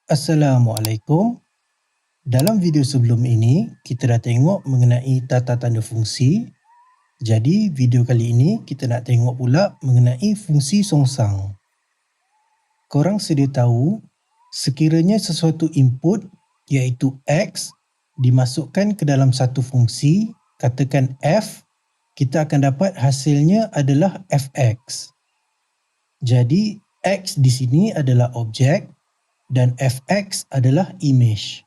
Assalamualaikum. Dalam video sebelum ini, kita dah tengok mengenai tata tanda fungsi. Jadi, video kali ini kita nak tengok pula mengenai fungsi songsang. Korang sedia tahu, sekiranya sesuatu input iaitu X dimasukkan ke dalam satu fungsi, katakan F, kita akan dapat hasilnya adalah Fx. Jadi, X di sini adalah objek dan Fx adalah image.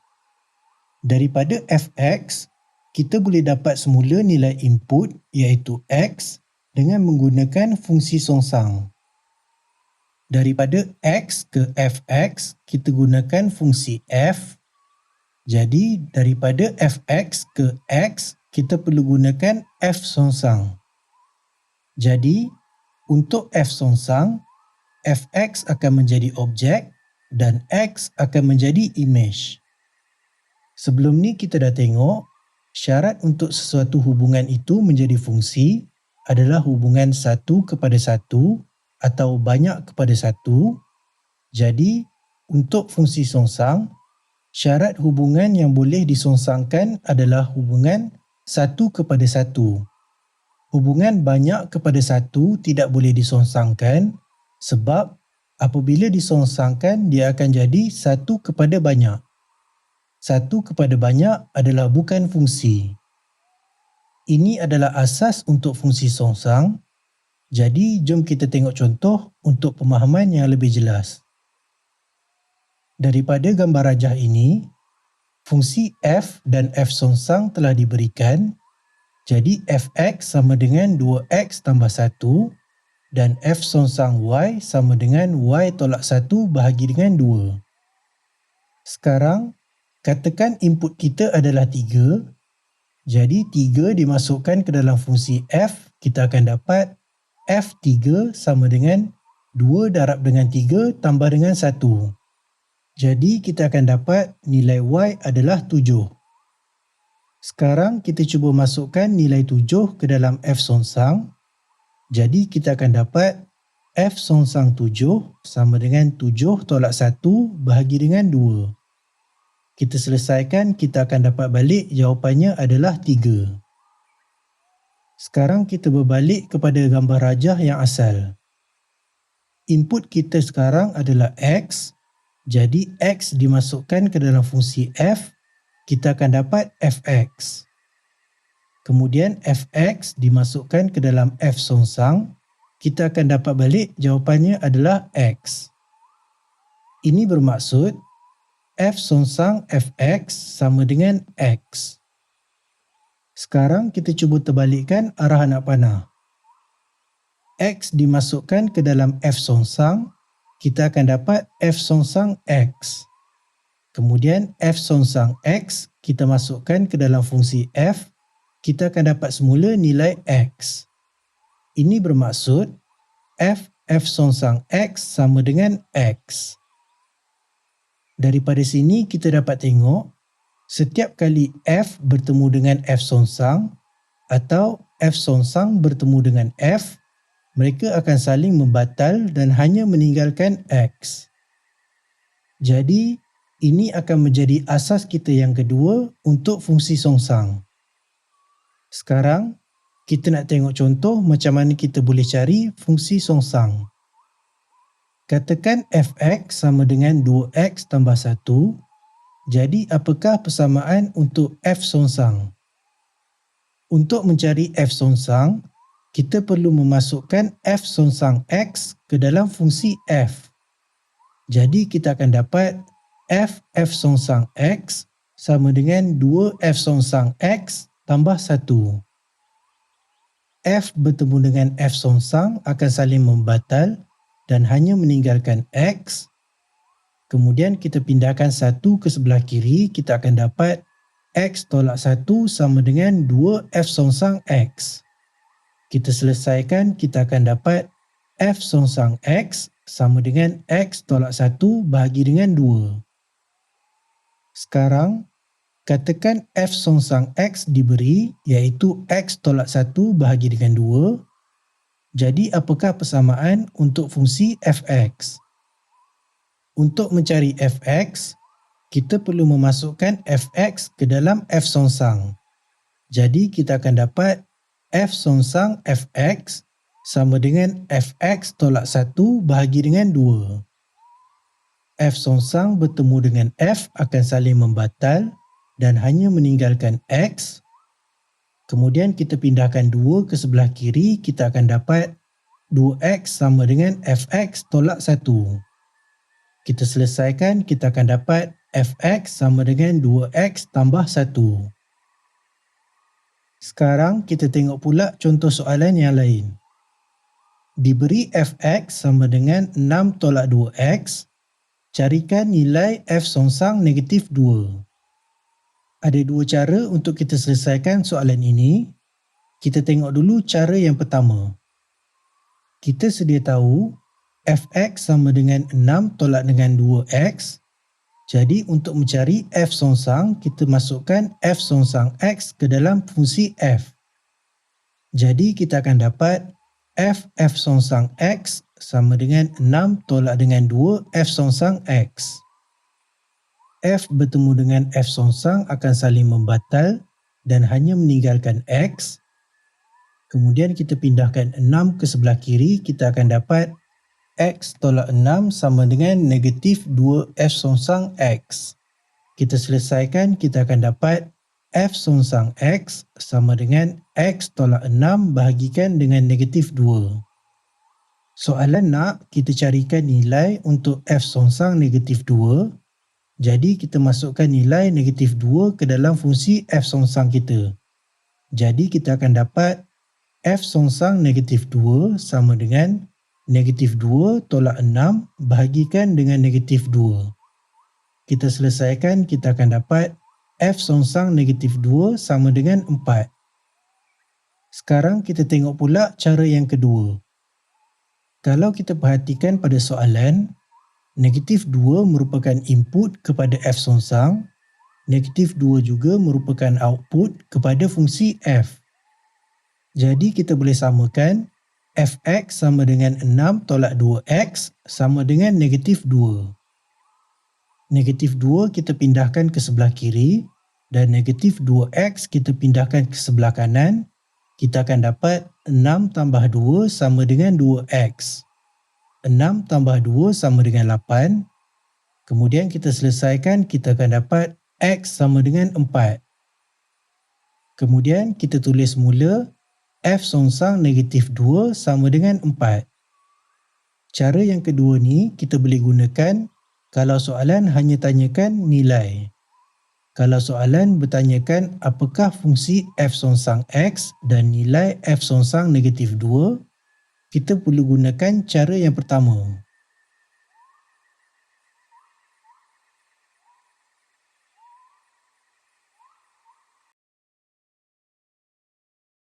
Daripada Fx, kita boleh dapat semula nilai input iaitu X dengan menggunakan fungsi songsang. Daripada X ke Fx, kita gunakan fungsi F. Jadi, daripada Fx ke X, kita perlu gunakan F songsang. Jadi, untuk F songsang, Fx akan menjadi objek dan X akan menjadi image. Sebelum ni kita dah tengok, syarat untuk sesuatu hubungan itu menjadi fungsi adalah hubungan 1 kepada 1 atau banyak kepada 1. Jadi, untuk fungsi songsang, syarat hubungan yang boleh disongsangkan adalah hubungan 1 kepada 1. Hubungan banyak kepada 1 tidak boleh disongsangkan sebab apabila disongsangkan, dia akan jadi 1 kepada banyak. 1 kepada banyak adalah bukan fungsi. Ini adalah asas untuk fungsi songsang. Jadi, jom kita tengok contoh untuk pemahaman yang lebih jelas. Daripada gambar rajah ini, fungsi F dan F songsang telah diberikan. Jadi, Fx sama dengan 2x tambah 1 dan F songsang Y sama dengan Y tolak 1 bahagi dengan 2. Sekarang, katakan input kita adalah 3. Jadi, 3 dimasukkan ke dalam fungsi F, kita akan dapat F3 sama dengan 2 darab dengan 3 tambah dengan 1. Jadi, kita akan dapat nilai Y adalah 7. Sekarang, kita cuba masukkan nilai 7 ke dalam F songsang. Jadi, kita akan dapat F songsang 7 sama dengan 7 tolak 1 bahagi dengan 2. Kita selesaikan, kita akan dapat balik jawapannya adalah 3. Sekarang kita berbalik kepada gambar rajah yang asal. Input kita sekarang adalah X. Jadi, X dimasukkan ke dalam fungsi F, kita akan dapat Fx. Kemudian Fx dimasukkan ke dalam F songsang, kita akan dapat balik jawapannya adalah X. Ini bermaksud F songsang Fx sama dengan X. Sekarang kita cuba terbalikkan arah anak panah. X dimasukkan ke dalam F songsang, kita akan dapat F songsang X. Kemudian F songsang X kita masukkan ke dalam fungsi F, kita akan dapat semula nilai X. Ini bermaksud F songsang X sama dengan X. Daripada sini kita dapat tengok, setiap kali F bertemu dengan F songsang atau F songsang bertemu dengan F, mereka akan saling membatal dan hanya meninggalkan X. Jadi, ini akan menjadi asas kita yang kedua untuk fungsi songsang. Sekarang, kita nak tengok contoh macam mana kita boleh cari fungsi songsang. Katakan Fx sama dengan 2x tambah 1. Jadi, apakah persamaan untuk F songsang? Untuk mencari F songsang, kita perlu memasukkan F songsang X ke dalam fungsi F. Jadi, kita akan dapat F songsang X sama dengan 2F songsang X tambah 1. F bertemu dengan F songsang akan saling membatal dan hanya meninggalkan X. Kemudian kita pindahkan 1 ke sebelah kiri, kita akan dapat X tolak 1 sama dengan 2F songsang X. Kita selesaikan, kita akan dapat F songsang X sama dengan X tolak 1 bahagi dengan 2. Sekarang, katakan F songsang X diberi iaitu X tolak 1 bahagi dengan 2. Jadi, apakah persamaan untuk fungsi Fx? Untuk mencari fx, kita perlu memasukkan fx ke dalam f songsang. Jadi kita akan dapat f songsang fx sama dengan fx tolak 1 bahagi dengan 2. F songsang bertemu dengan f akan saling membatal dan hanya meninggalkan x. Kemudian kita pindahkan 2 ke sebelah kiri, kita akan dapat 2x sama dengan fx tolak 1. Kita selesaikan, kita akan dapat fx sama dengan 2x tambah 1. Sekarang kita tengok pula contoh soalan yang lain. Diberi fx sama dengan 6 tolak 2x, carikan nilai f songsang negatif 2. Ada dua cara untuk kita selesaikan soalan ini. Kita tengok dulu cara yang pertama. Kita sedia tahu fx sama dengan 6 tolak dengan 2x. Jadi untuk mencari f songsang, kita masukkan f songsang x ke dalam fungsi f. Jadi kita akan dapat f songsang x sama dengan 6 tolak dengan 2 f songsang x. F bertemu dengan f songsang akan saling membatal dan hanya meninggalkan x. Kemudian kita pindahkan 6 ke sebelah kiri, kita akan dapat x tolak 6 sama dengan negatif 2f songsang x. Kita selesaikan, kita akan dapat f songsang x sama dengan x tolak 6 bahagikan dengan negatif 2. Soalan nak kita carikan nilai untuk f songsang negatif 2. Jadi kita masukkan nilai negatif 2 ke dalam fungsi f songsang kita. Jadi kita akan dapat f songsang negatif 2 sama dengan negatif 2 tolak 6 bahagikan dengan negatif 2. Kita selesaikan, kita akan dapat f songsang negatif 2 sama dengan 4. Sekarang kita tengok pula cara yang kedua. Kalau kita perhatikan pada soalan, negatif 2 merupakan input kepada f songsang, negatif 2 juga merupakan output kepada fungsi f. Jadi kita boleh samakan fx sama dengan 6 tolak 2x sama dengan negatif 2. Negatif 2 kita pindahkan ke sebelah kiri dan negatif 2x kita pindahkan ke sebelah kanan. Kita akan dapat 6 tambah 2 sama dengan 2x. 6 tambah 2 sama dengan 8. Kemudian kita selesaikan, kita akan dapat x sama dengan 4. Kemudian kita tulis mula f songsang negatif 2 sama dengan 4. Cara yang kedua ni kita boleh gunakan kalau soalan hanya tanyakan nilai. Kalau soalan bertanyakan apakah fungsi f songsang x dan nilai f songsang negatif 2, kita perlu gunakan cara yang pertama.